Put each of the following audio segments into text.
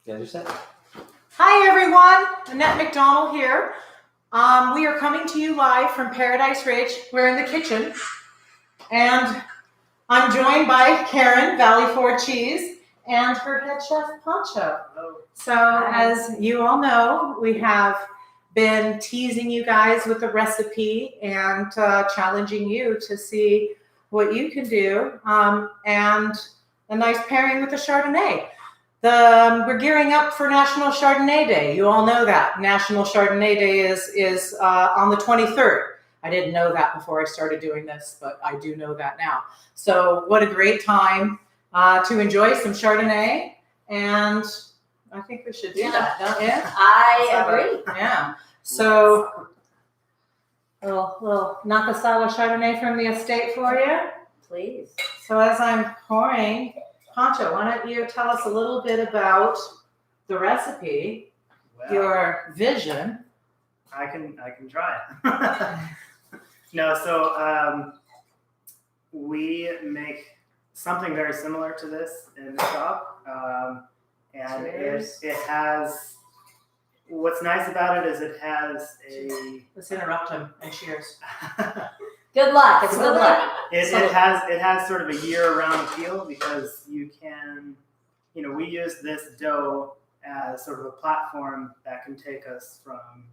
guys are set. Hi everyone, Annette McDonald here. We are coming to you live from Paradise Ridge. We're in the kitchen, and I'm joined by Karen, Valley Forge Cheese, and her head chef, Pancho. So as you all know, we have been teasing you guys with the recipe and challenging you to see what you can do, and a nice pairing with the Chardonnay. We're gearing up for National Chardonnay Day. You all know that. National Chardonnay Day is on the 23rd. I didn't know that before I started doing this, but I do know that now. So what a great time to enjoy some Chardonnay, and I think we should do that, don't you? I agree. Yeah. So a little Nakasawa Chardonnay from the estate for you. Please. So as I'm pouring, Pancho, why don't you tell us a little bit about the recipe, your vision? I can try. No, so we make something very similar to this in the shop, and it has. What's nice about it is it has a. Let's interrupt him and cheers. Good luck. It's good luck. It has sort of a year-round appeal because you can, we use this dough as sort of a platform that can take us from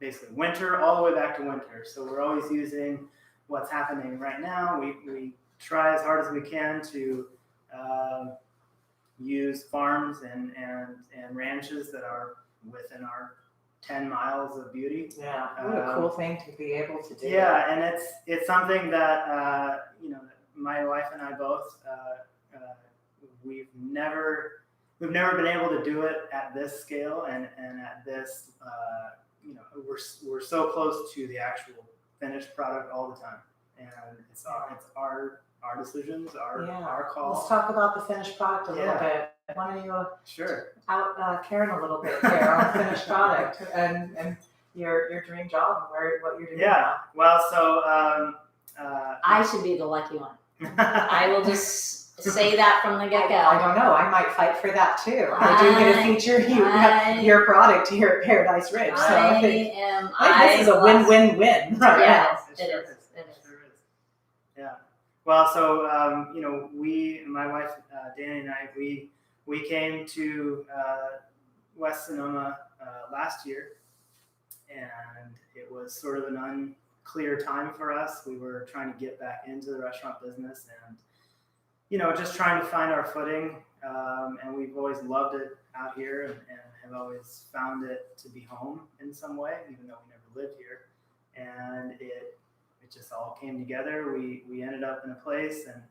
basically winter all the way back to winter. So we're always using what's happening right now. We try as hard as we can to use farms and ranches that are within our 10 miles of beauty. Yeah, what a cool thing to be able to do. Yeah, and it's something that my wife and I both we've never been able to do it at this scale and at this we're so close to the actual finished product all the time, and it's our decisions, our call. Let's talk about the finished product a little bit. Why don't you Sure. out Karen a little bit here on the finished product and your dream job and what you're doing. Yeah. Well, so I should be the lucky one. I will just say that from the get-go. I don't know. I might fight for that too. I do get to feature your product here at Paradise Ridge. So I think this is a win-win-win. Right? Yes, It it is. sure is. Yeah. Well, so my wife Danny and I, we came to West Sonoma last year, and it was sort of an unclear time for us. We were trying to get back into the restaurant business and, just trying to find our footing. And we've always loved it out here and have always found it to be home in some way, even though we never lived here. And it just all came together. We ended up in a place and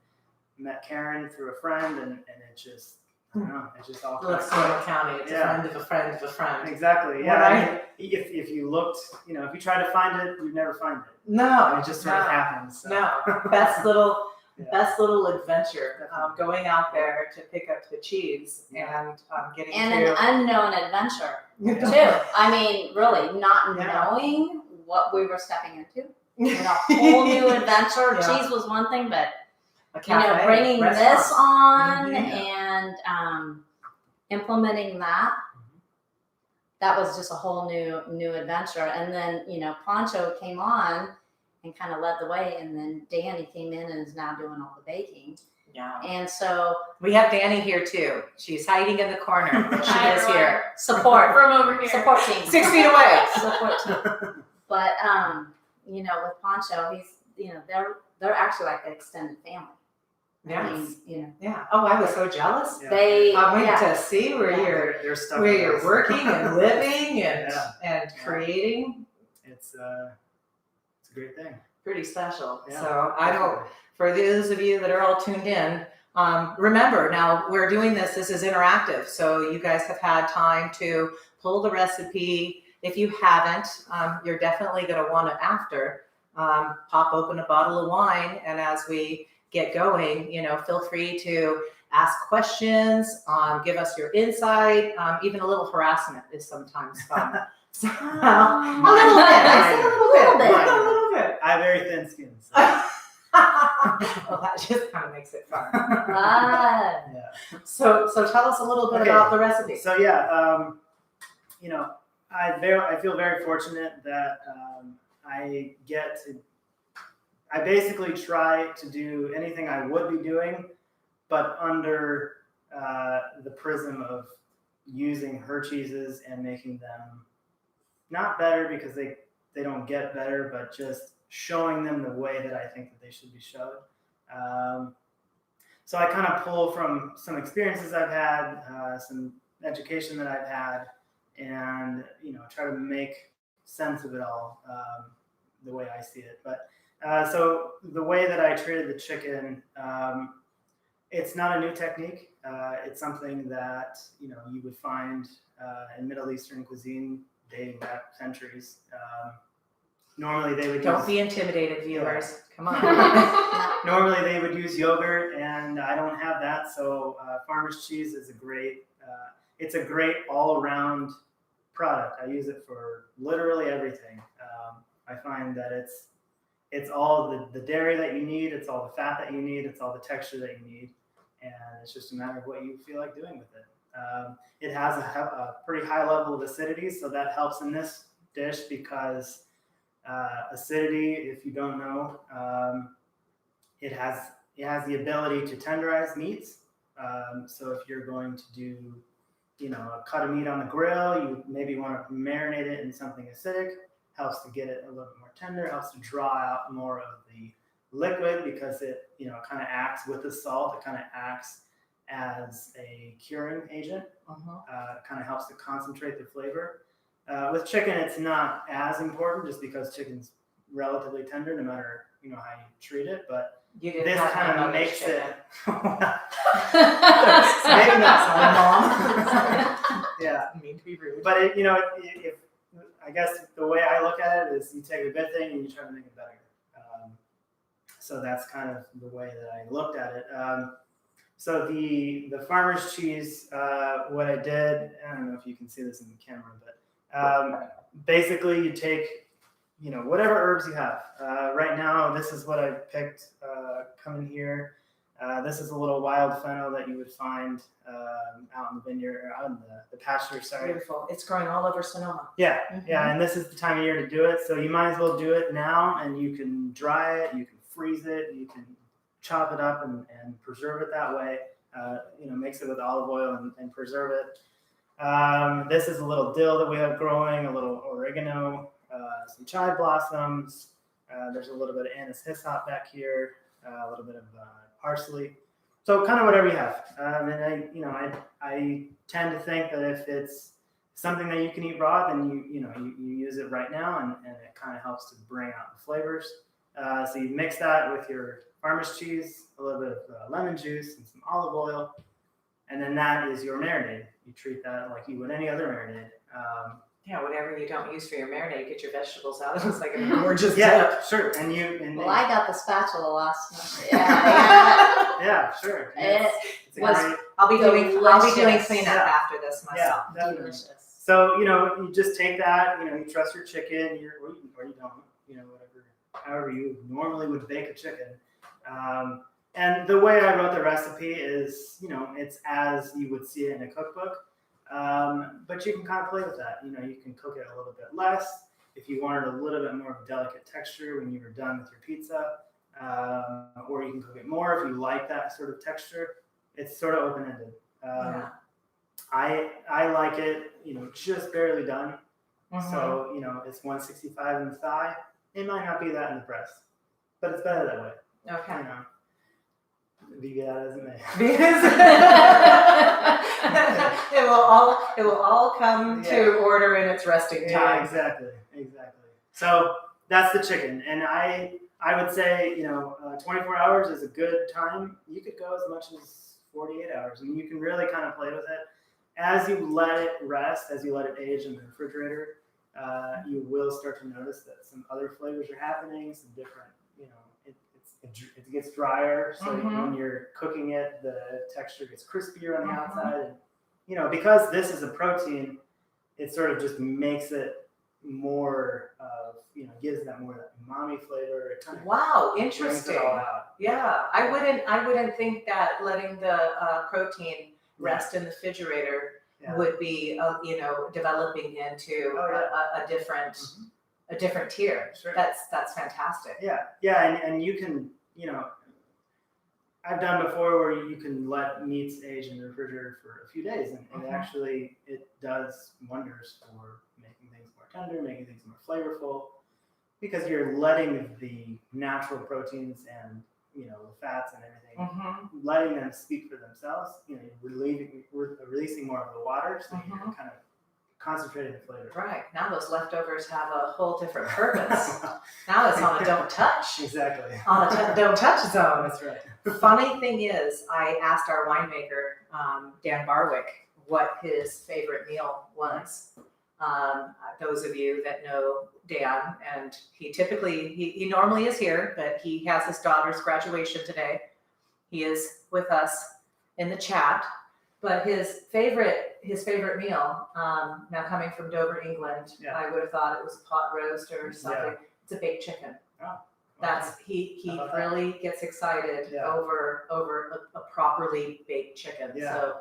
met Karen through a friend, and it just, I don't know, it just all Let's Sonoma County. It's a friend of a friend of a friend. Exactly. Yeah. If you looked, if you try to find it, you'd never find it. No. It just sort of happens. So. No. Best little adventure. Going out there to pick up the cheese and getting an unknown adventure too. I mean, really not knowing what we were stepping into. A whole new adventure. Yeah. Cheese was one thing, but bringing this on and implementing that was just a whole new adventure. And then Pancho came on and kind of led the way, and then Danny came in and is now doing all the baking. Yeah. And so we have Danny here too. She's hiding in the corner, but she is here. Support from over here. Support team. 6 feet away. Support team. But with Pancho, he's they're actually like an extended family. Yeah. I mean, Yeah. Oh, I was so jealous. Yeah. I went to see where you're working and living and creating. It's a great thing. Pretty special. Yeah, so for those of you that are all tuned in, remember now we're doing this is interactive. So you guys have had time to pull the recipe. If you haven't, you're definitely going to want it after. Pop open a bottle of wine, and as we get going, feel free to ask questions, give us your insight. Even a little harassment is sometimes fun. So, a little bit. I said a little bit. I have very thin skin. So. Well, that just kind of makes it fun. Ah. Yeah. So tell us a little bit about the recipe. So yeah, you know, I feel very fortunate that I get to. I basically try to do anything I would be doing, but under the prism of using her cheeses and making them not better because they don't get better, but just showing them the way that I think that they should be showed. So I kind of pull from some experiences I've had, some education that I've had, and try to make sense of it all the way I see it. But so the way that I treated the chicken, it's not a new technique. It's something that you would find in Middle Eastern cuisine dating back centuries. Normally they would Don't be intimidated, viewers. Come on. Normally they would use yogurt, and I don't have that. So farmer's cheese is it's a great all-around product. I use it for literally everything. I find that it's all the dairy that you need, it's all the fat that you need, it's all the texture that you need, and it's just a matter of what you feel like doing with it. It has a pretty high level of acidity, so that helps in this dish because acidity, if you don't know, it has the ability to tenderize meats. So if you're going to do, a cut of meat on the grill, you maybe want to marinate it in something acidic. Helps to get it a little bit more tender. Helps to draw out more of the liquid because it, kind of acts with the salt. It kind of acts as a curing agent. Kind of helps to concentrate the flavor. With chicken, it's not as important just because chicken's relatively tender no matter how you treat it. But this kind of makes it. Maybe not so, Mom. Yeah, I mean to be rude. but if I guess the way I look at it is you take a good thing and you try to make it better. So that's kind of the way that I looked at it. So the farmer's cheese, what I did, I don't know if you can see this in the camera, but basically you take, whatever herbs you have. Right now, this is what I picked coming here. This is a little wild fennel that you would find out in the vineyard, or out in the pasture. Sorry. Beautiful. It's growing all over Sonoma. Yeah, yeah, and this is the time of year to do it. So you might as well do it now, and you can dry it, you can freeze it, you can chop it up and preserve it that way. Mix it with olive oil and preserve it. This is a little dill that we have growing, a little oregano, some chive blossoms. There's a little bit of anise hyssop back here, a little bit of parsley. So kind of whatever you have. And I tend to think that if it's something that you can eat raw, then you use it right now, and it kind of helps to bring out the flavors. So you mix that with your farmer's cheese, a little bit of lemon juice, and some olive oil, and then that is your marinade. You treat that like you would any other marinade. Yeah, whatever you don't use for your marinade, get your vegetables out. It looks like a gorgeous Yeah, dip. sure. Well, I got the spatula last night. Yeah, sure. It's a great, I'll be doing delicious. cleanup Yeah. after this myself. Yeah, definitely. Delicious. So you just take that. You trust your chicken, or you don't. Whatever, however you normally would bake a chicken. And the way I wrote the recipe is, it's as you would see it in a cookbook. But you can kind of play with that. You can cook it a little bit less if you wanted a little bit more of a delicate texture when you were done with your pizza, or you can cook it more if you like that sort of texture. It's sort of open-ended. I like it, just barely done. So it's 165 in the thigh. It might not be that in the breast, but it's better that way. Okay. Be that as it may. It will all come to order in its resting time. Yeah, exactly. So that's the chicken, and I would say 24 hours is a good time. You could go as much as 48 hours, and you can really kind of play with it as you let it rest, as you let it age in the refrigerator. You will start to notice that some other flavors are happening, some different, it gets drier. So when you're cooking it, the texture gets crispier on the outside. And, because this is a protein, it sort of just makes it more of gives that more that umami flavor. It kind of Wow, brings interesting. it all out. Yeah, I wouldn't think that letting the protein rest in the refrigerator Yeah. would be, developing into a different tier. Sure. That's fantastic. Yeah, and you can, I've done before where you can let meats age in the refrigerator for a few days, and actually it does wonders for making things more tender, making things more flavorful, because you're letting the natural proteins and the fats and everything, letting them speak for themselves. You're releasing more of the water, so you're kind of concentrating the flavor. Right, now those leftovers have a whole different purpose. Now it's on a don't touch. Exactly. On a don't touch zone. That's right. The funny thing is, I asked our winemaker, Dan Barwick, what his favorite meal was. Those of you that know Dan, and he normally is here, but he has his daughter's graduation today. He is with us in the chat. But his favorite meal, now coming from Dover, England, I would have thought it was a pot roast or something. Yeah. It's a baked chicken. Oh, that's he really gets excited over a properly baked chicken. Yeah. So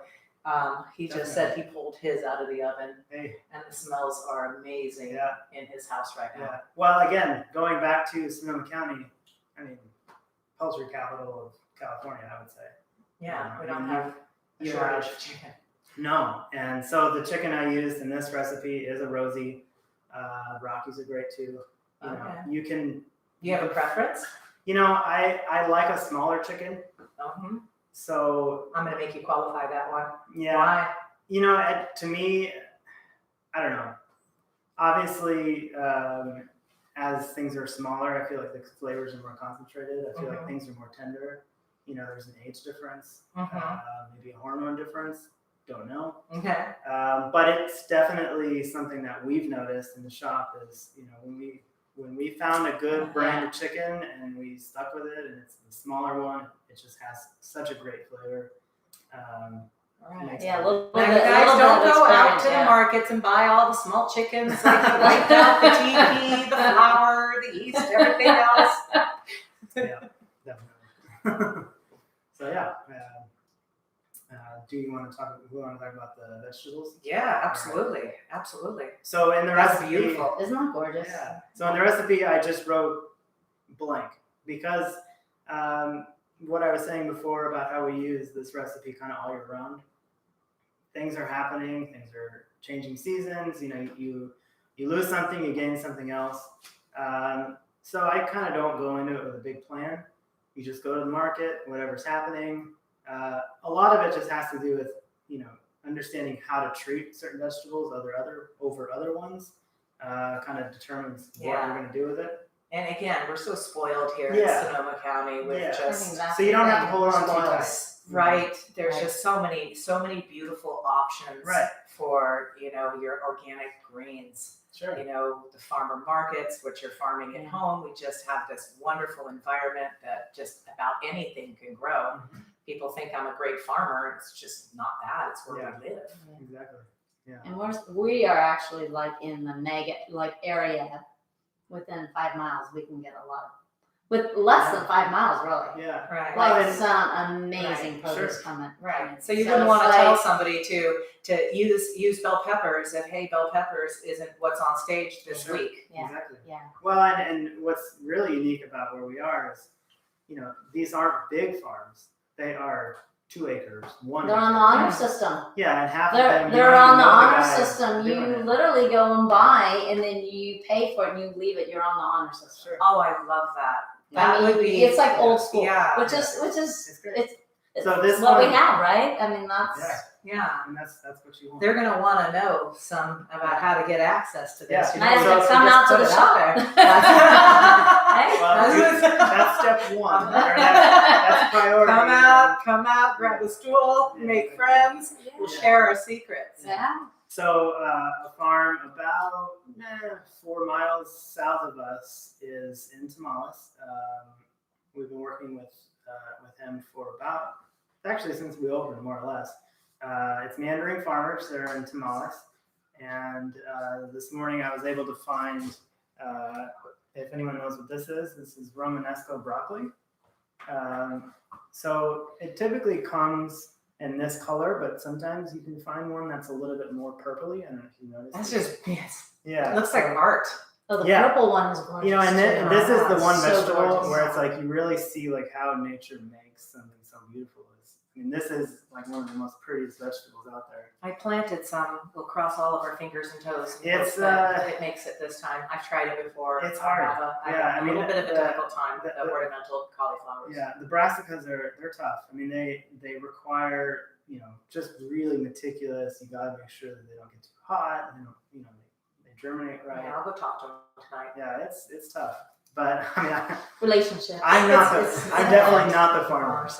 he just said he pulled his out of the oven, and the smells are amazing in his house right now. Yeah. Well, again, going back to Sonoma County, poultry capital of California, I would say. Yeah, we don't have a shortage of chicken. No, and so the chicken I used in this recipe is a Rosie. Rockies are great too. You can. You have a preference? I like a smaller chicken. So I'm going to make you qualify that one. Yeah. Why? To me, I don't know. Obviously, as things are smaller, I feel like the flavors are more concentrated. I feel like things are more tender. There's an age difference, maybe a hormone difference. Don't know. Okay. But it's definitely something that we've noticed in the shop is, when we found a good brand of chicken and we stuck with it, and it's the smaller one, it just has such a great flavor. Right. Yeah, guys don't go out to the markets and buy all the small chickens, like the white duck, the teepee, the flour, the yeast, everything else. Yeah, definitely. So yeah. Do you want to talk? We want to talk about the vegetables? Yeah, absolutely, absolutely. So in the recipe, beautiful. Isn't that gorgeous? Yeah. So in the recipe, I just wrote blank because what I was saying before about how we use this recipe kind of all year round. Things are happening. Things are changing seasons. You lose something, you gain something else. So I kind of don't go into it with a big plan. You just go to the market, whatever's happening. A lot of it just has to do with, understanding how to treat certain vegetables over other ones. Kind of determines what you're going to do with it. And again, we're so spoiled here in Sonoma County with just so you don't have to hold on too tight. Right. There's just so many beautiful options for, your organic greens. Sure. The farmer markets, which are farming at home. We just have this wonderful environment that just about anything can grow. People think I'm a great farmer. It's just not that. It's where we live. Exactly. Yeah. And we are actually in the mega area. Within 5 miles, we can get a lot of, with less than 5 miles, really. Yeah. Right. Some amazing produce coming. Right. So you wouldn't want to tell somebody to use bell peppers if, hey, bell peppers isn't what's on stage this week. Yeah. Exactly. Yeah. Well, and what's really unique about where we are is, these aren't big farms. They are 2 acres, 1 They're acre. on the honor system. Yeah, and half of them. They're on the honor system. You literally go and buy, and then you pay for it, and you leave it. You're on the honor system. Sure. Oh, I love that. That would be. It's like old school. Yeah. Which is it's so this what one, we have, right? I mean, that's. Yeah. And that's what you want. They're going to want to know some about how to get access to this. Yeah. Nice So to come out to the shop. Well, that's step 1. Or that's priority. Come out, grab a stool, make friends. We'll share our secrets. Yeah. So a farm about 4 miles south of us is in Tamales. We've been working with him for actually since we opened, more or less. It's Mandarin Farmers. They're in Tamales. And this morning I was able to find If anyone knows what this is Romanesco broccoli. So it typically comes in this color, but sometimes you can find one that's a little bit more purpley. I don't know if you noticed. That's just, yes. Yeah. It looks like art. Oh, the Yeah. purple one is gorgeous. You know, and this is the one So vegetable gorgeous. where it's like you really see like how nature makes something so beautiful. I mean, this is like one of the most prettiest vegetables out there. I planted some. We'll cross all of our fingers and toes. And It's, hope that it makes it this time. I've tried it before. It's hard. I have a little bit of a difficult time with the the- ornamental cauliflowers. Yeah, the brassicas they're tough. I mean, they require just really meticulous. You gotta make sure that they don't get too hot. They don't they germinate right. Yeah, I'll go talk to them tonight. Yeah, it's tough. But I mean, Relationship. I'm definitely not the farmer, Bond.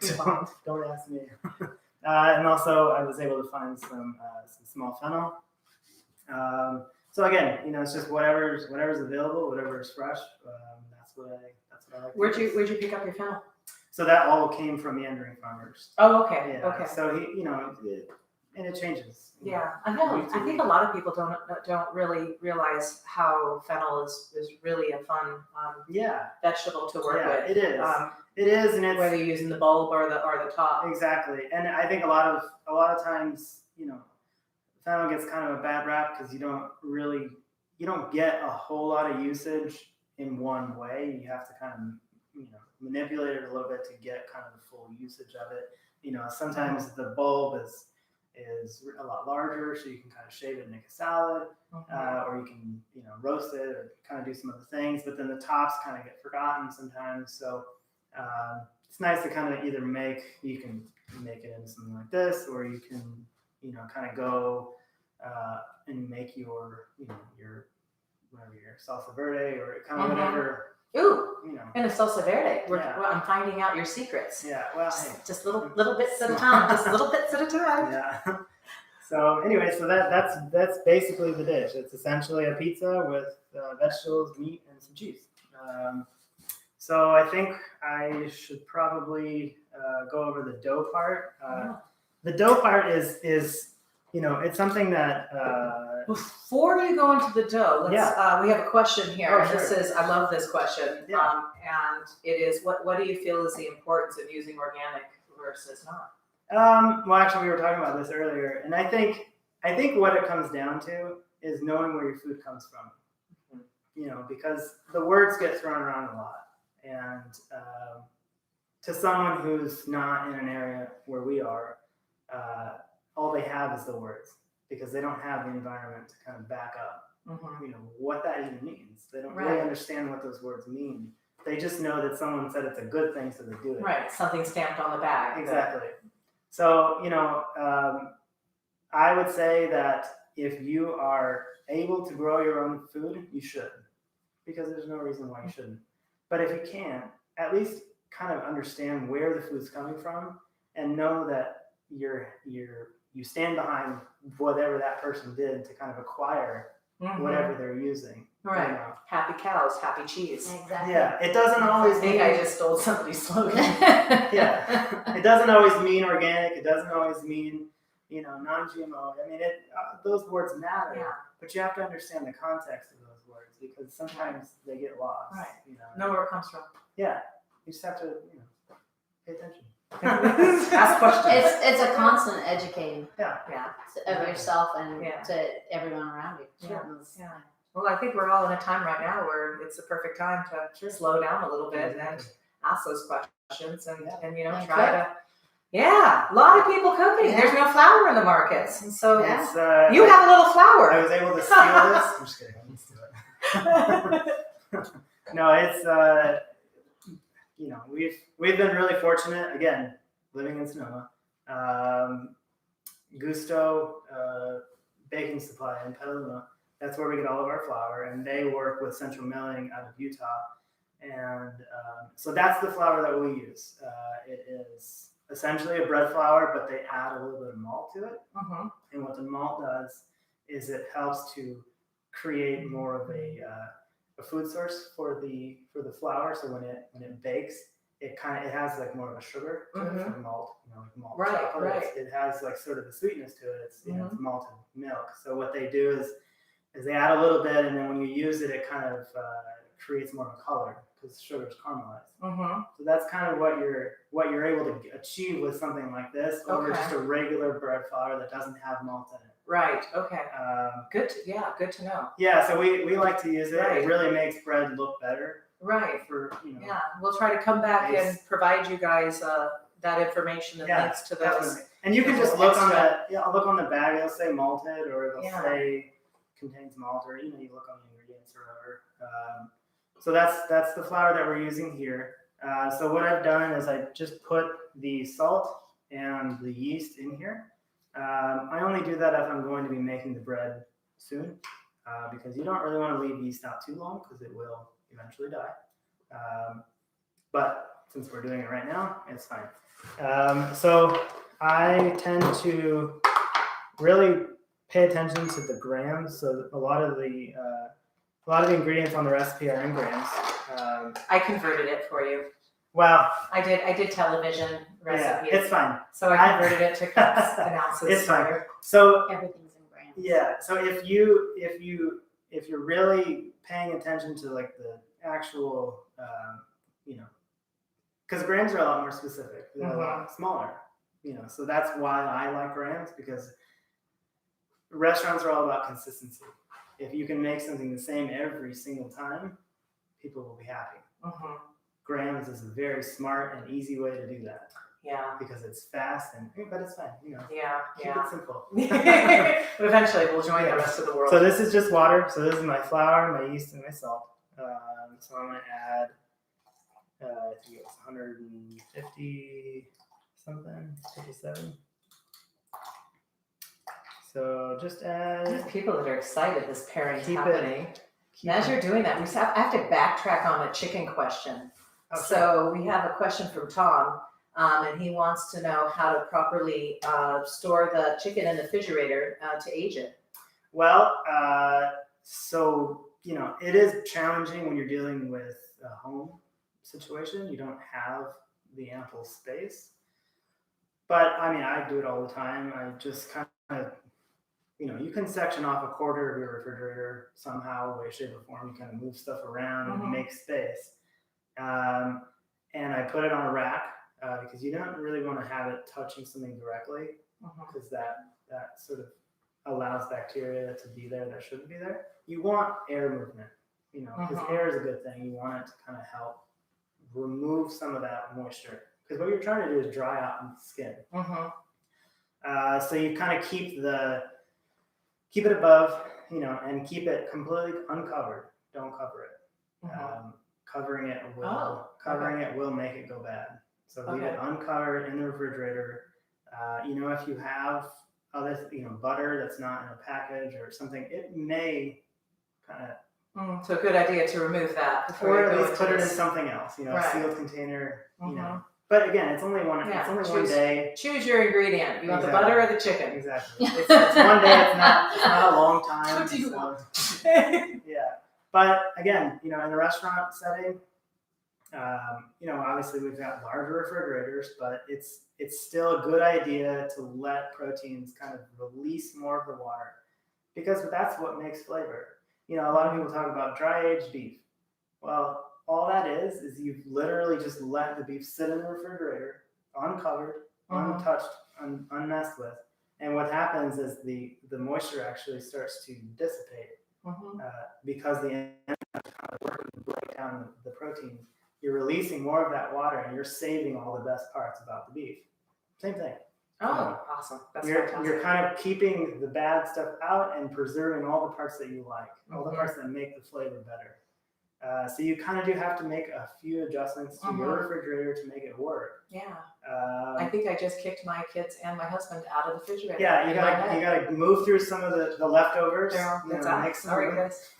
so don't ask me. And also, I was able to find some small fennel. So again, it's just whatever's available, whatever's fresh. That's what I like. Where'd you pick up your fennel? So that all came from meandering farmers. Oh, okay. Yeah. Okay. So and it changes. Yeah, I know. I think a lot of people don't really realize how fennel is really a fun vegetable to work with. It is. It is, and it's whether you're using the bulb or the top. Exactly, and I think a lot of times, fennel gets kind of a bad rap because you don't get a whole lot of usage in one way. You have to kind of manipulate it a little bit to get kind of the full usage of it. Sometimes the bulb is a lot larger, so you can kind of shave it and make a salad, or you can roast it or kind of do some other things. But then the tops kind of get forgotten sometimes. So it's nice to kind of either you can make it into something like this, or you can kind of go and make your your salsa verde or kind of whatever. Ooh, and a salsa verde. I'm finding out your secrets. Yeah, well, just little bits at a time. Just little bits at a time. Yeah. So anyway, that's basically the dish. It's essentially a pizza with vegetables, meat, and some cheese. So I think I should probably go over the dough part. The dough part is it's something that. Before you go into the dough, we have a question here. Oh, and this is, I love this question. Yeah. And it is, what do you feel is the importance of using organic versus not? Well, actually, we were talking about this earlier, and I think what it comes down to is knowing where your food comes from. Because the words get thrown around a lot, and to someone who's not in an area where we are, all they have is the words. Because they don't have the environment to kind of back up, what that even means. They don't really understand what those words mean. They just know that someone said it's a good thing, so they do it. Right, something stamped on the bag. Exactly. So, I would say that if you are able to grow your own food, you should. Because there's no reason why you shouldn't. But if you can't, at least kind of understand where the food's coming from and know that you stand behind whatever that person did to kind of acquire whatever they're using. Right. Happy cows, happy cheese. Exactly. Yeah. It doesn't always I think I just stole somebody's slogan. Yeah. It doesn't always mean organic. It doesn't always mean, non-GMO. I mean, those words matter, but you have to understand the context of those words because sometimes they get lost. Right. Know where it comes from. Yeah. You just have to, pay attention. Ask questions. It's a constant educating Yeah. of yourself and to everyone around you. Yeah. Well, I think we're all in a time right now where it's the perfect time to slow down a little bit and ask those questions and try to. Yeah, a lot of people cooking. Yeah. There's no flour in the markets, and so you I have a little flour. was able to steal this. I'm just kidding. Let's do it. No, it's we've been really fortunate. Again, living in Sonoma, Gusto Baking Supply in Petaluma. That's where we get all of our flour, and they work with Central Milling out of Utah, and so that's the flour that we use. It is essentially a bread flour, but they add a little bit of malt to it. And what the malt does is it helps to create more of a food source for the flour. So when it bakes, it has like more of a sugar to it from malt, like malt chocolate. It has like sort of the sweetness to it. It's it's malted milk. So what they do is is they add a little bit, and then when you use it, it kind of creates more of a color because sugar is caramelized. So that's kind of what you're able to achieve with something like this over just a regular bread flour that doesn't have malt in it. Right. Okay. Good. Good to know. Yeah. So we like to use it. Right. It really makes bread look better. Right. For Yeah, we'll try to come back and provide you guys that information and links to those. Definitely. And you can just look on the bag. It'll say malted, or it'll say contains malt, or you look on the ingredients or whatever. So that's the flour that we're using here. So what I've done is I just put the salt and the yeast in here. I only do that if I'm going to be making the bread soon, because you don't really want to leave yeast out too long because it will eventually die. But since we're doing it right now, it's fine. So I tend to really pay attention to the grams. So a lot of the ingredients on the recipe are in grams. I converted it for you. Well, I did television recipes. Yeah, it's fine. So I converted it to cups and ounces. It's fine. So everything's in grams. Yeah. So if you're really paying attention to like the actual, because grams are a lot more specific. They're a lot smaller. So that's why I like grams, because restaurants are all about consistency. If you can make something the same every single time, people will be happy. Grams is a very smart and easy way to do that. Yeah. Because it's fast but it's fine. Keep it simple. But eventually we'll join the rest of the world. So this is just water. So this is my flour, my yeast, and my salt. So I'm going to add, I think it was 150 something, 57. So just add. There's people that are excited this pairing's happening. And as you're doing that, I have to backtrack on a chicken question. Okay. So we have a question from Tom, and he wants to know how to properly store the chicken in the refrigerator to age it. Well, so it is challenging when you're dealing with a home situation. You don't have the ample space. But I mean, I do it all the time. I just kind of, you can section off a quarter of your refrigerator somehow, way, shape, or form. You kind of move stuff around and make space. And I put it on a rack because you don't really want to have it touching something directly, because that sort of allows bacteria to be there that shouldn't be there. You want air movement, because air is a good thing. You want it to kind of help remove some of that moisture, because what you're trying to do is dry out the skin. So you kind of keep it above, and keep it completely uncovered. Don't cover it. Covering it will make it go bad. So leave it uncovered in the refrigerator. If you have other, butter that's not in a package or something, it may kind of. So a good idea to remove that before or you at go least into put it in this. something else. Right. A sealed container. But again, it's only one. It's only one day. Choose your ingredient. You want the butter or the chicken? Exactly. It's one day. It's not a long time. What do you want? Yeah. But again, in a restaurant setting, obviously we've got larger refrigerators, but it's still a good idea to let proteins kind of release more of the water, because that's what makes flavor. A lot of people talk about dry aged beef. Well, all that is you've literally just let the beef sit in the refrigerator, uncovered, untouched, unmessed with. And what happens is the moisture actually starts to dissipate because the enzymes working to break down the protein. You're releasing more of that water, and you're saving all the best parts about the beef. Same thing. Oh, awesome. That's you're fantastic. kind of keeping the bad stuff out and preserving all the parts that you like, all the parts that make the flavor better. So you kind of do have to make a few adjustments to your refrigerator to make it work. Yeah. I think I just kicked my kids and my husband out of the refrigerator. Yeah, you gotta move through some of the leftovers. Make some sorry, guys.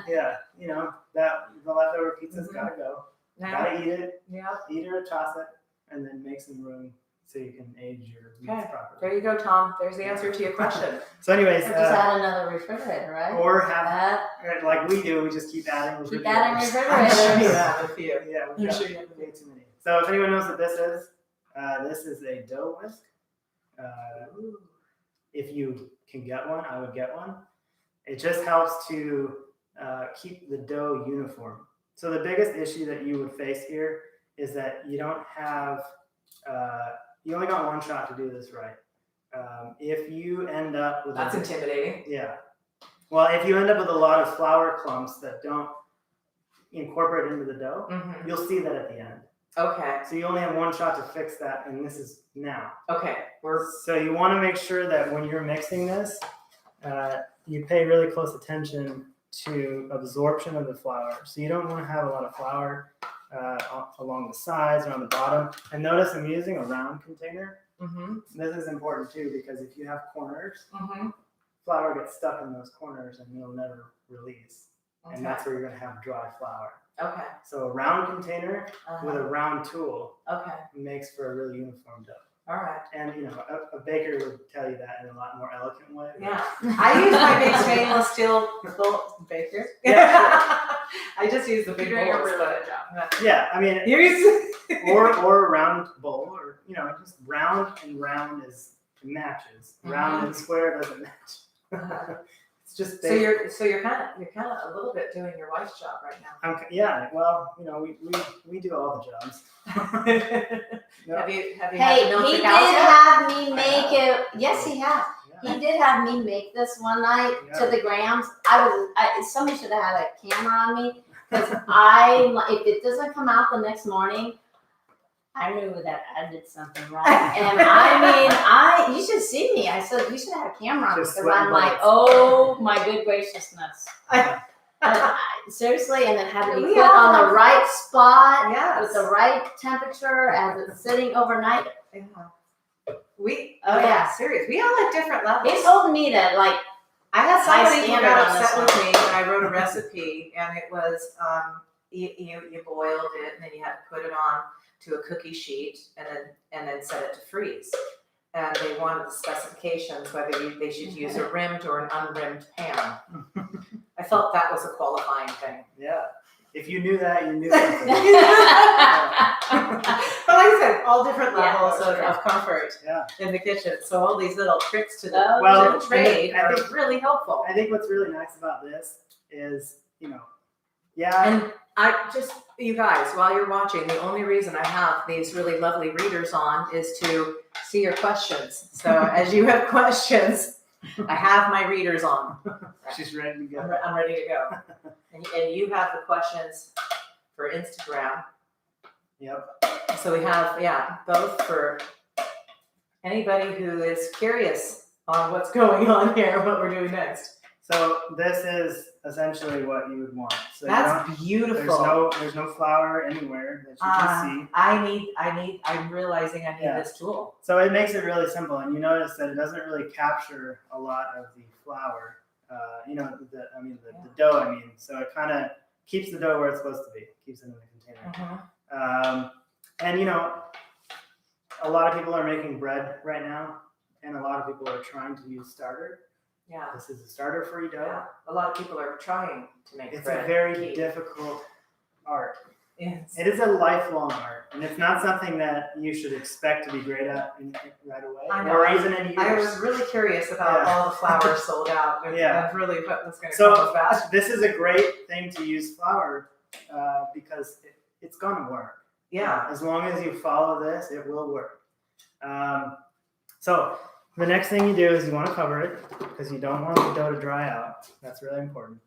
Yeah, that the leftover pizza's gotta go. Yeah. Gotta eat it. Yeah. Eat it or toss it, and then make some room so you can age your meats properly. There you go, Tom. There's the answer to your question. So anyways, Or just add another refrigerator, right? Or have like we do. We just keep adding refrigerators. I'm sure you have a few. Yeah, I'm sure you have way too many. So if anyone knows what this is a dough whisk. If you can get one, I would get one. It just helps to keep the dough uniform. So the biggest issue that you would face here is that you don't have, you only got one shot to do this right. If you end up with That's intimidating. Yeah. Well, if you end up with a lot of flour clumps that don't incorporate into the dough, you'll see that at the end. Okay. So you only have one shot to fix that, and this is now. Okay. So you want to make sure that when you're mixing this, you pay really close attention to absorption of the flour. So you don't want to have a lot of flour along the sides or on the bottom. And notice I'm using a round container. This is important too, because if you have corners, flour gets stuck in those corners and you'll never release. Okay. And that's where you're going to have dry flour. Okay. So a round container with a round tool makes for a really uniform dough. All right. And, you know, a baker would tell you that in a lot more eloquent way. Yeah. I use my big stainless steel baker. Yeah. I just use the big You're doing a bowls, really but- good job. Yeah, I mean, or a round bowl, or, you know, just round and round it matches. Round and square doesn't match. It's just So you're kind of a little bit doing your wife's job right now. yeah. Well, you know, we do all the jobs. Yep. Have you had Hey, to milk he the did cows yet? have me make it. Yes, he has. Yeah. He did have me make this one night to Yeah. the grams. Somebody should have had a camera on me because if it doesn't come out the next morning, I knew that I did something wrong. And I mean, you should see me. I said, you should have a camera on Just because I'm sweating like, bullets. oh my good graciousness. Seriously, and then had to be We put all on have- the right spot Yes. with the right temperature as it's sitting overnight. Yeah. Oh, yeah. Serious. We all at different levels. He told me that, like, I had high somebody who standard got on this upset one. with me when I wrote a recipe, and it was you boiled it, and then you had to put it on to a cookie sheet, and then set it to freeze. And they wanted the specifications whether they should use a rimmed or an unrimmed pan. I felt that was a qualifying thing. Yeah. If you knew that, you knew something. But like I said, all different Yeah, levels for sure. of comfort Yeah. in the kitchen. So all these little tricks to the, Well, to the trade I are think- really helpful. I think what's really nice about this is, you know, yeah. And I just, you guys, while you're watching, the only reason I have these really lovely readers on is to see your questions. So as you have questions, I have my readers on. She's ready to go. I'm ready to go. And you have the questions for Instagram. Yep. So we have, both for anybody who is curious on what's going on here, what we're doing next. So this is essentially what you would want. So That's beautiful. there's no flour anywhere that you can see. I'm realizing I need Yeah. this tool. So it makes it really simple, and you notice that it doesn't really capture a lot of the flour. The dough. So it kind of keeps the dough where it's supposed to be. Keeps it in the container. And you know, a lot of people are making bread right now, and a lot of people are trying to use starter. Yeah. This is a starter-free dough. Yeah. A lot of people are trying to make It's bread. a very cake. difficult art. Yes. It is a lifelong art, and it's not something that you should expect to be great at right away, I know. or even in years. I was really curious about all the flour sold out, and Yeah. really what was going to So- come of that. This is a great thing to use flour because it's going to work. Yeah. As long as you follow this, it will work. So the next thing you do is you want to cover it because you don't want the dough to dry out. That's really important.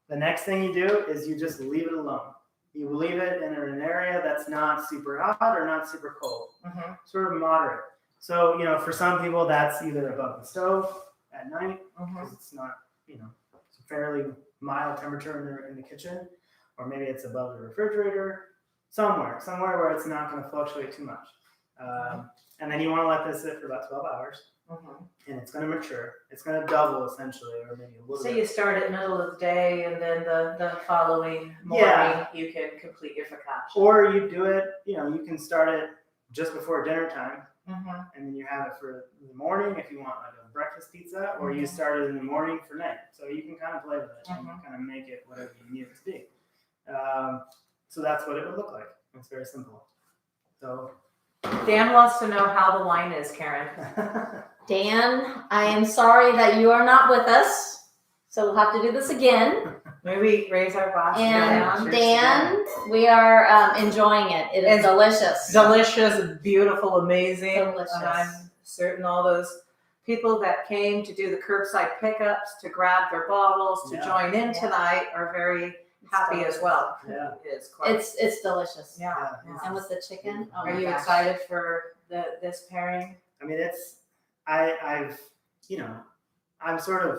The next thing you do is you just leave it alone. You leave it in an area that's not super hot or not super cold, sort of moderate. So, you know, for some people, that's either above the stove at night because it's not, you know, it's a fairly mild temperature in the kitchen, or maybe it's above the refrigerator, somewhere where it's not going to fluctuate too much. And then you want to let this sit for about 12 hours, and it's going to mature. It's going to double essentially, or maybe a little So bit. you start at middle of the day, and then the following morning you can complete your focaccia. Or you do it, you know, you can start it just before dinner time, and then you have it for the morning if you want like a breakfast pizza, or you start it in the morning for night. So you can kind of play with it and kind of make it whatever you need it to be. So that's what it would look like. It's very simple. So Dan wants to know how the wine is, Karen. Dan, I am sorry that you are not with us. So we'll have to do this again. Maybe raise our glass. And Dan, we are enjoying it. It is delicious. Delicious, beautiful, amazing. Delicious. And I'm certain all those people that came to do the curbside pickups, to grab their bottles, to join in tonight are very happy as well. Yeah. It is quite. It's delicious. Yeah. And with the chicken. Oh Are my you gosh. excited for this pairing? I mean, I've I'm sort of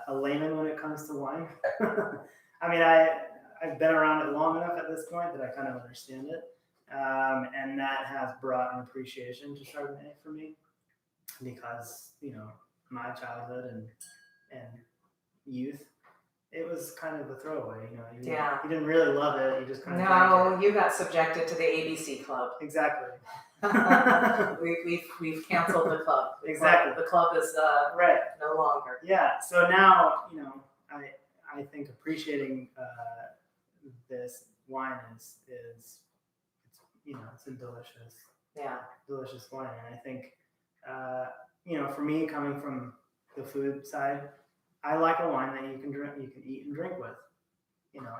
a layman when it comes to wine. I mean, I've been around it long enough at this point that I kind of understand it, and that has brought an appreciation to Chardonnay for me, because my childhood and youth, it was kind of a throwaway. You didn't really love it. You just kind of drank it. You got subjected to the ABC Club. Exactly. We've canceled the club. Exactly. The club is Right. no longer. Yeah. So now, I think appreciating this wine is it's a delicious wine, and I think for me, coming from the food side, I like a wine that you can eat and drink with.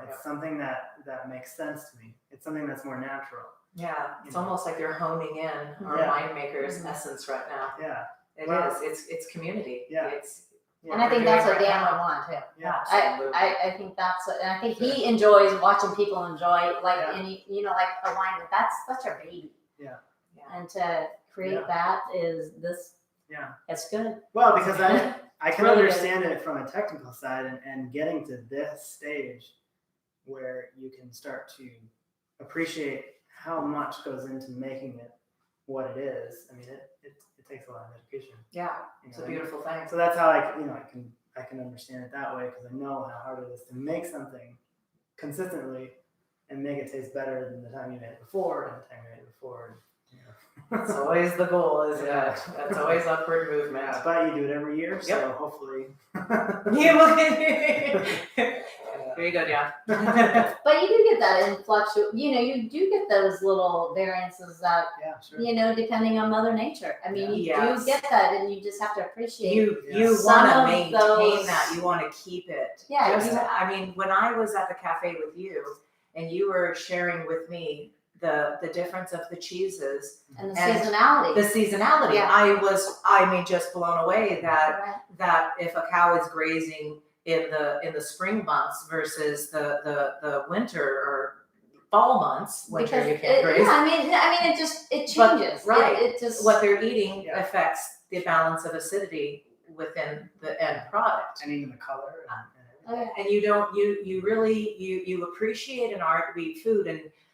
It's something that makes sense to me. It's something that's more natural. Yeah, it's almost like you're honing in our winemaker's essence right now. Yeah, it is. It's community. Yeah, and I think that's what Dan would want too. Yeah, I think that's what, and I think he enjoys watching people enjoy like like a wine. That's such a baby. Yeah. And to create that is this. Yeah, it's good. Well, because I can really understand it from a technical side, and getting to this stage where you can start to appreciate how much goes into making it what it is. I mean, it takes a lot of dedication. Yeah, it's a beautiful thing. So that's how I can understand it that way, because I know how hard it is to make something consistently and make it taste better than the time you made it before and the time you made it before. It's always the goal, isn't it? That's always upward movement. Yeah, but you do it every year, so hopefully. There you go, John. But you do get that influx. You do get those little variances that, depending on Mother Nature. I mean, you do get that, and you just have to appreciate. You want to maintain that. You want to keep it. Yeah. I mean, when I was at the cafe with you, and you were sharing with me the difference of the cheeses and the seasonality. Yeah. I was just blown away that if a cow is grazing in the spring months versus the winter or fall months, you can't graze. Yeah, I mean, it changes. But, it just what they're eating affects the balance of acidity within the end product, and even the color. And you really appreciate an art. Food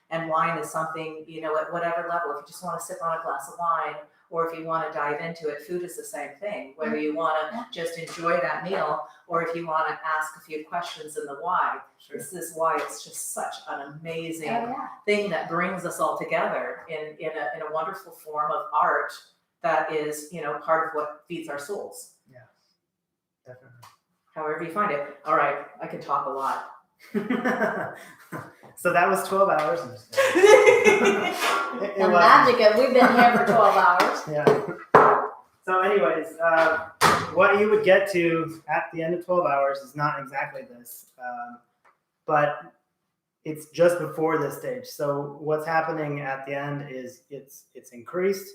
and wine is something, at whatever level. If you just want to sip on a glass of wine, or if you want to dive into it, food is the same thing. Whether you want to just enjoy that meal, or if you want to ask a few questions in the why. Sure. This is why it's just such an amazing thing that brings us all together in a wonderful form of art that is, part of what feeds our souls. Yeah, definitely. However you find it. All right, I can talk a lot. So that was 12 hours. The magic of we've been here for 12 hours. Yeah. So anyways, what you would get to at the end of 12 hours is not exactly this, but it's just before this stage. So what's happening at the end is it's increased.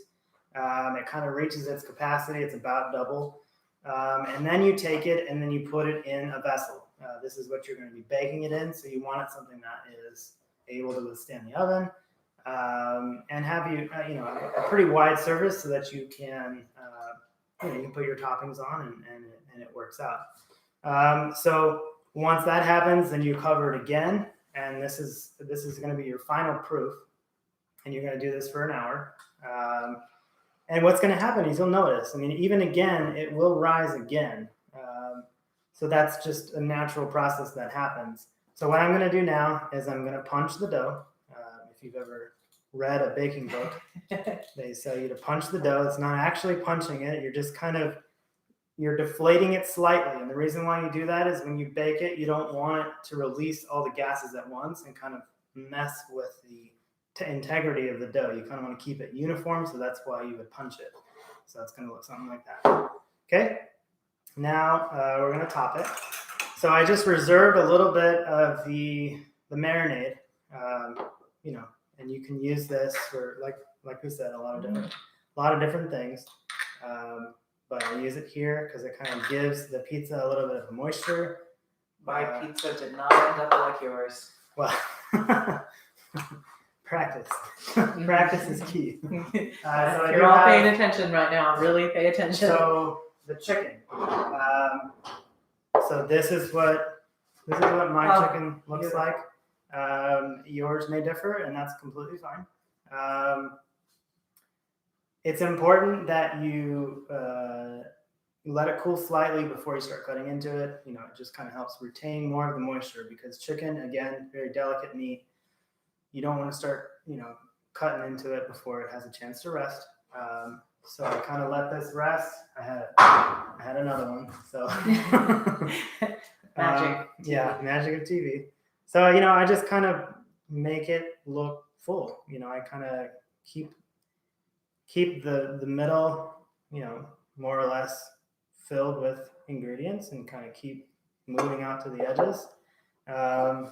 It kind of reaches its capacity. It's about double. And then you take it and then you put it in a vessel. This is what you're going to be baking it in. So you want it something that is able to withstand the oven, and have a pretty wide surface so that you can you can put your toppings on and it works out. So once that happens, then you cover it again, and this is going to be your final proof, and you're going to do this for an hour. And what's going to happen is you'll notice. I mean, even again, it will rise again. So that's just a natural process that happens. So what I'm going to do now is I'm going to punch the dough. If you've ever read a baking book, they say you to punch the dough. It's not actually punching it. You're just you're deflating it slightly. And the reason why you do that is when you bake it, you don't want it to release all the gases at once and kind of mess with the integrity of the dough. You kind of want to keep it uniform, so that's why you would punch it. So it's going to look something like that. Okay? Now we're gonna top it. So I just reserved a little bit of the marinade, you know, and you can use this for like we said, a lot of different things. But I use it here because it kind of gives the pizza a little bit of moisture. My pizza did not end up like yours. Well, practice. Practice is key. So You're all paying attention right now. Really pay attention. So the chicken. So this is what my chicken looks like. Yours may differ, and that's completely fine. It's important that you let it cool slightly before you start cutting into it. You know, it just kind of helps retain more of the moisture because chicken, again, very delicate meat. You don't want to start, you know, cutting into it before it has a chance to rest. So I kind of let this rest. I had another one. So Magic. Yeah, magic of TV. So, you know, I just kind of make it look full. You know, I kind of keep the middle, you know, more or less filled with ingredients and kind of keep moving out to the edges. And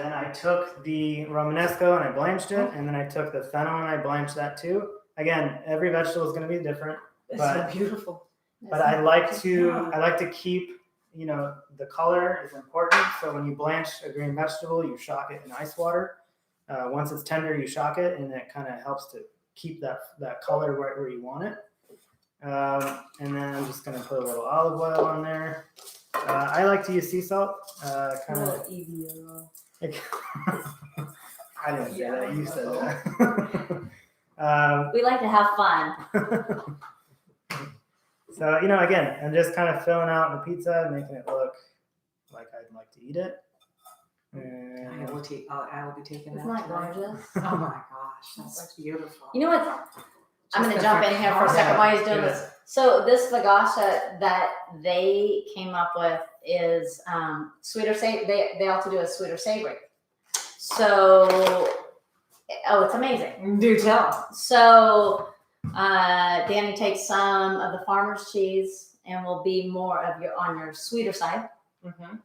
then I took the Romanesco and I blanched it, and then I took the fennel and I blanched that too. Again, every vegetable is going to be different. It's so beautiful. But I like to keep, you know, the color is important. So when you blanch a green vegetable, you shock it in ice water. Once it's tender, you shock it, and it kind of helps to keep that color right where you want it. And then I'm just going to put a little olive oil on there. I like to use sea salt. Kind of EVO. I didn't say that. You said that. We like to have fun. So, you know, again, I'm just kind of filling out the pizza, making it look like I'd like to eat it. And I will be taking that. Isn't that gorgeous? Oh my gosh, that's beautiful. You know what? I'm going to Just jump a in here for a freaking second while he's do doing it. this. So this fagoscia that they came up with is sweeter savory. They also do a sweeter savory. So, it's amazing. Do tell. So Danny takes some of the farmer's cheese and will be more of on your sweeter side. Mm-hmm.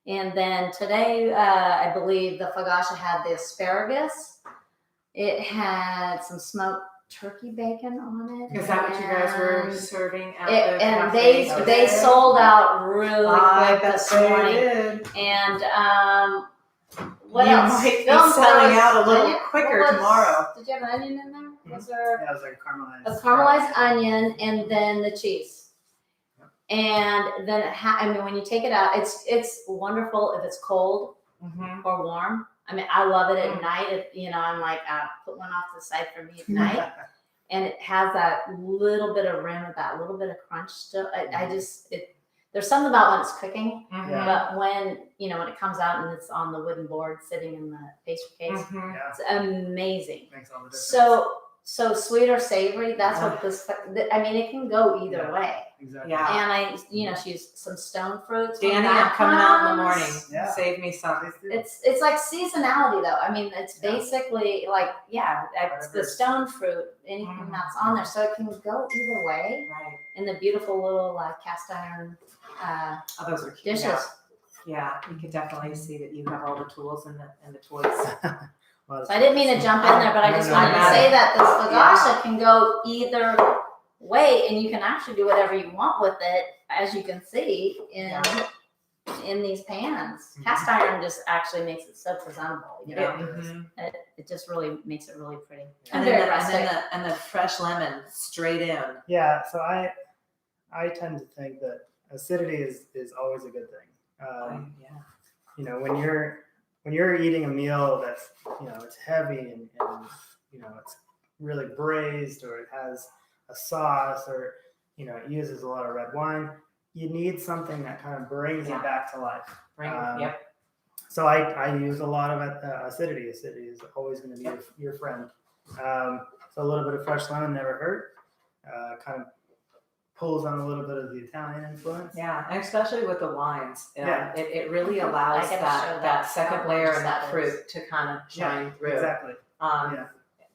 And then today, I believe the fagoscia had the asparagus. It had some smoked turkey bacon on it. Is that what you guys were serving at the And cafe? they sold out really quick this morning. Did. And what You else? might be Film selling photos. out a little What quicker was- tomorrow. Did you have an onion in there? Was there yeah, it was like caramelized. a caramelized onion and then the cheese? And then when you take it out, it's wonderful if it's cold Mm-hmm. or warm. I mean, I love it at night. I'm like, put one off to the side for me at night. And it has that little bit of rim of that little bit of crunch still. There's something about when it's cooking, Mm-hmm. but when it comes out and it's on the wooden board sitting in the pastry case, Mm-hmm. Yeah, it's amazing. makes all the difference. So sweet or savory, that's what this. I mean, it can go either Yeah. way. Exactly. Yeah. And I, she used some stone fruits. when Danny, that I'm coming out in the comes. morning. Yeah. Save me some. It's like seasonality though. I mean, it's Yeah. basically like it's the Whatever. stone fruit, anything Mhm. that's on there, so it can go either way. Right. In the beautiful little cast iron Oh, those are cute. dishes. Yeah, you can definitely see that you have all the tools and the toys. So I didn't mean to jump in there, but I just wanted to say that this fagoscia can go either way, and you can actually do whatever you want with it, as you can see in these pans. Cast iron just actually makes it so presentable. Mhm. It just really makes it really pretty. And very then rustic. the fresh lemon straight in. Yeah, so I tend to think that acidity is always a good thing. Yeah. You know, when you're eating a meal that's, it's heavy and it's really braised, or it has a sauce, or it uses a lot of red wine, you need something that kind of brings Yeah. it back to life. Yep. So I use a lot of acidity. Acidity is always going to be your friend. So a little bit of fresh lemon never hurt. Kind of pulls on a little bit of the Italian influence. Yeah, and especially with the wines, Yeah. it really allows I gotta show that that second how layer gorgeous and that that fruit is. to kind of shine through. Exactly. Yeah.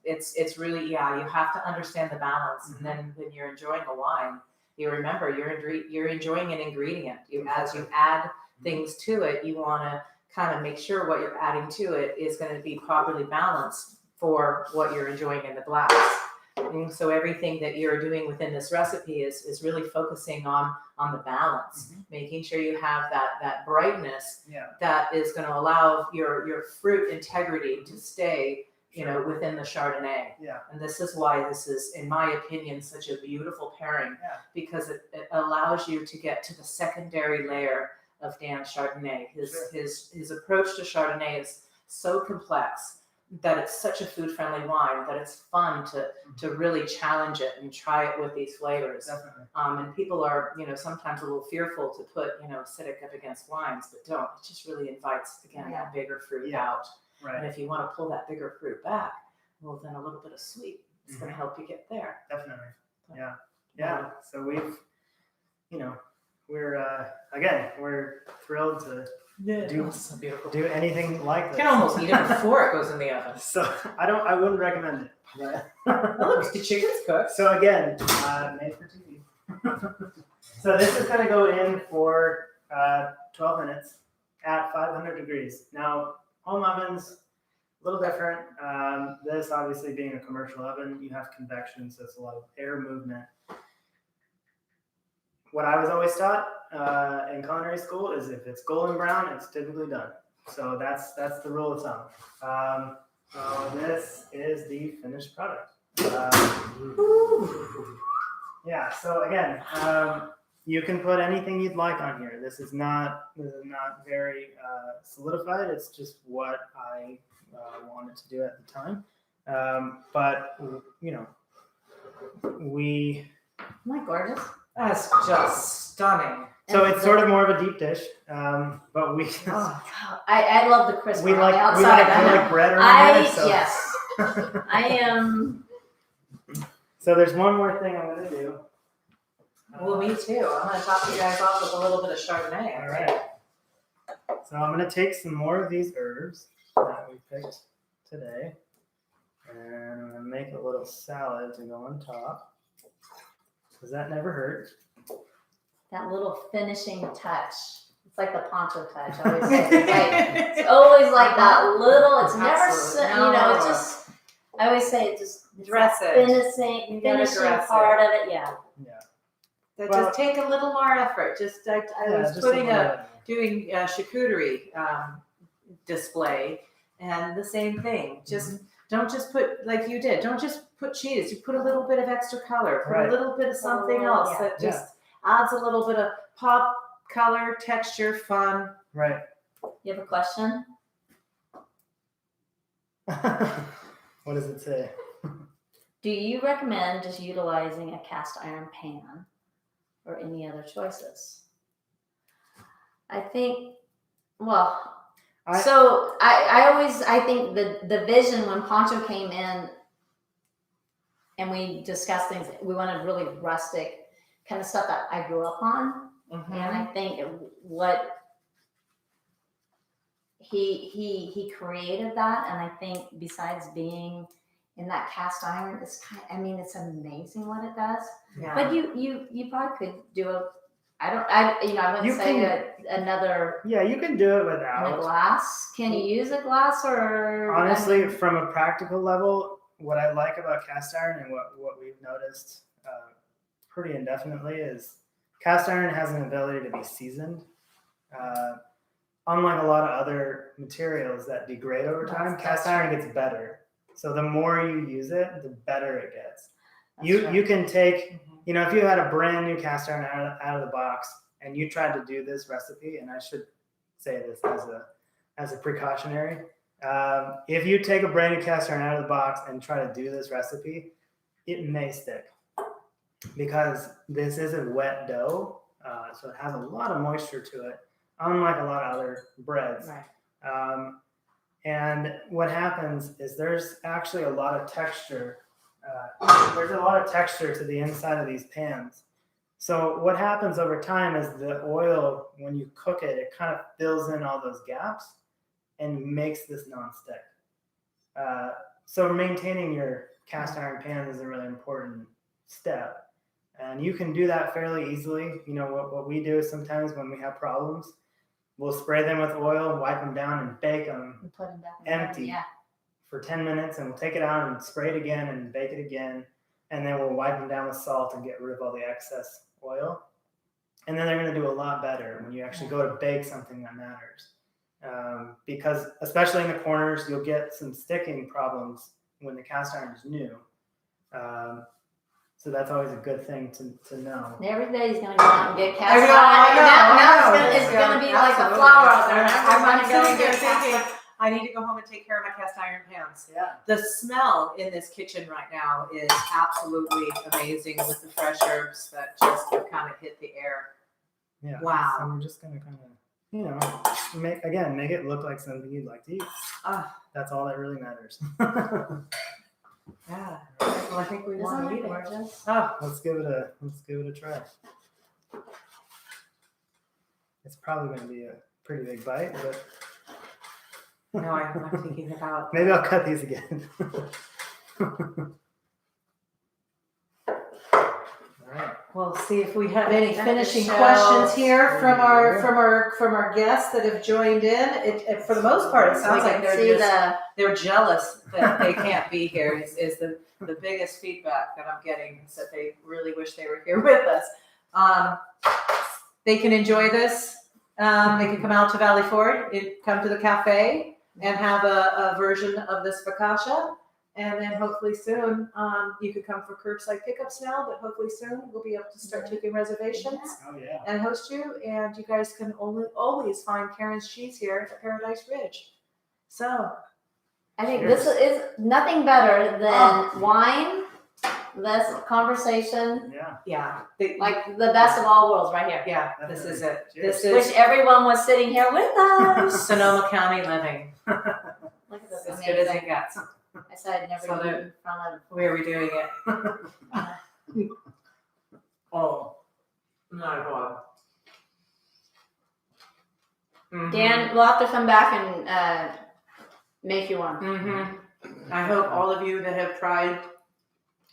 It's really, you have to understand the balance, and then when you're enjoying a wine, you remember you're enjoying an ingredient. As you add things to it, you want to kind of make sure what you're adding to it is going to be properly balanced for what you're enjoying in the glass. And so everything that you're doing within this recipe is really focusing on the balance, making sure you have that brightness that is going to allow your fruit integrity to stay, within the Chardonnay. Yeah. And this is why this is, in my opinion, such a beautiful pairing, because it allows you to get to the secondary layer of Dan's Chardonnay. His approach to Chardonnay is so complex that it's such a food-friendly wine that it's fun to really challenge it and try it with these flavors. Definitely. And people are, sometimes a little fearful to put, acidic up against wines, but don't. It just really invites, again, that bigger fruit out. Right. And if you want to pull that bigger fruit back, well, then a little bit of sweet is going to help you get there. Definitely. Yeah. Yeah. So we've, we're thrilled to do anything like this. You can almost eat it before it goes in the oven. So I wouldn't recommend it. But Look, the chicken's cooked. So again, made for TV. So this is going to go in for 12 minutes at 500 degrees. Now, home ovens, a little different. This obviously being a commercial oven, you have convection, so it's a lot of air movement. What I was always taught in culinary school is if it's golden brown, it's typically done. So that's the rule of thumb. So this is the finished product. Yeah. So again, you can put anything you'd like on here. This is not very solidified. It's just what I wanted to do at the time. But we. Isn't that gorgeous? That's just stunning. So it's sort of more of a deep dish, but we. I love the crisp we on like the outside. we like bread around here. So. Yes. I am. So there's one more thing I'm gonna do. Well, me too. I'm going to top you guys off with a little bit of Chardonnay. All right. So I'm gonna take some more of these herbs that we picked today, and I'm gonna make a little salad to go on top. Does that never hurt? That little finishing touch. It's like the poncho touch. I always say. It's always like that little. It's never. It's just. I always say it just dress it. Finishing part of it. Yeah. Yeah. So just take a little more effort. I was doing a charcuterie display, and the same thing. Don't just put, like you did, don't just put cheese. You put a little bit of extra color, put a little bit of something else that just adds a little bit of pop, color, texture, fun. Right. You have a question? What does it say? Do you recommend just utilizing a cast iron pan or any other choices? I think, I think the vision when Poncho came in and we discussed things, we wanted really rustic kind of stuff that I grew up on. Mm-hmm. And I think what he created that, and I think besides being in that cast iron, it's amazing what it does. Yeah. But you probably could do I wouldn't say another. Yeah, you can do it without. In a glass. Can you use a glass or? Honestly, from a practical level, what I like about cast iron and what we've noticed pretty indefinitely is cast iron has an ability to be seasoned. Unlike a lot of other materials that degrade over time, cast iron gets better. So the more you use it, the better it gets. You can take, if you had a brand new cast iron out of the box and you tried to do this recipe, and I should say this as a precautionary, if you take a brand new cast iron out of the box and try to do this recipe, it may stick because this is a wet dough, so it has a lot of moisture to it, unlike a lot of other breads. Right. And what happens is there's actually a lot of texture. There's a lot of texture to the inside of these pans. So what happens over time is the oil, when you cook it, it kind of fills in all those gaps and makes this nonstick. So maintaining your cast iron pans is a really important step. And you can do that fairly easily. You know, what we do sometimes when we have problems, we'll spray them with oil, wipe them down, and bake them And put them back in empty Yeah. for 10 minutes, and we'll take it out and spray it again and bake it again. And then we'll wipe them down with salt and get rid of all the excess oil. And then they're going to do a lot better when you actually go to bake something that matters. Because especially in the corners, you'll get some sticking problems when the cast iron is new. So that's always a good thing to know. Everybody's going to go out and get cast I know, iron. I know. It's going to be like a Absolutely. flower out there. I'm Everybody's going to sitting there get cast thinking, iron. I need to go home and take care of my cast iron pans. Yeah. The smell in this kitchen right now is absolutely amazing with the fresh herbs that just have kind of hit the air. Yeah. Wow. So we're just going to kind of, you know, make it look like something you'd like to eat. That's all that really matters. Yeah. Well, I think we want to eat Isn't it. it gorgeous? Oh, Let's give it a try. It's probably going to be a pretty big bite, but no, I'm thinking about. maybe I'll cut these again. All right. We'll see if we have any That finishing shows- questions here from our guests that have joined in. It for the most part, it sounds like they're jealous that they can't be here. Is the biggest feedback that I'm getting is that they really wish they were here with us. They can enjoy this. They can come out to Valley Ford, come to the cafe, and have a version of this focaccia. And then hopefully soon, you could come for curbside pickups now, but hopefully soon we'll be able to start taking reservations Oh yeah. and host you. And you guys can always find Karen's Cheese here at Paradise Ridge. So, I think Cheers. this is nothing better than wine, this conversation, Yeah. like the best of all worlds right here. yeah, this is it. Cheers. This Wish is everyone was sitting here with us. Sonoma County living. Look at this As good as amazing. it gets. I said I'd never So eaten that- in front of. Where are we doing it? Oh, my God. Dan, we'll have to come back and make you one. Mm-hmm. I hope all of you that have tried,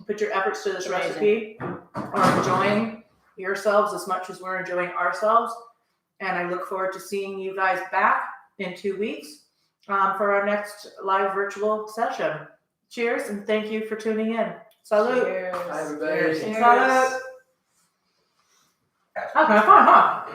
put your efforts to this Amazing. recipe, are enjoying yourselves as much as we're enjoying ourselves. And I look forward to seeing you guys back in 2 weeks for our next live virtual session. Cheers, and thank you for tuning in. Salud. Cheers. Hi, everybody. Salud. Okay, fine, huh?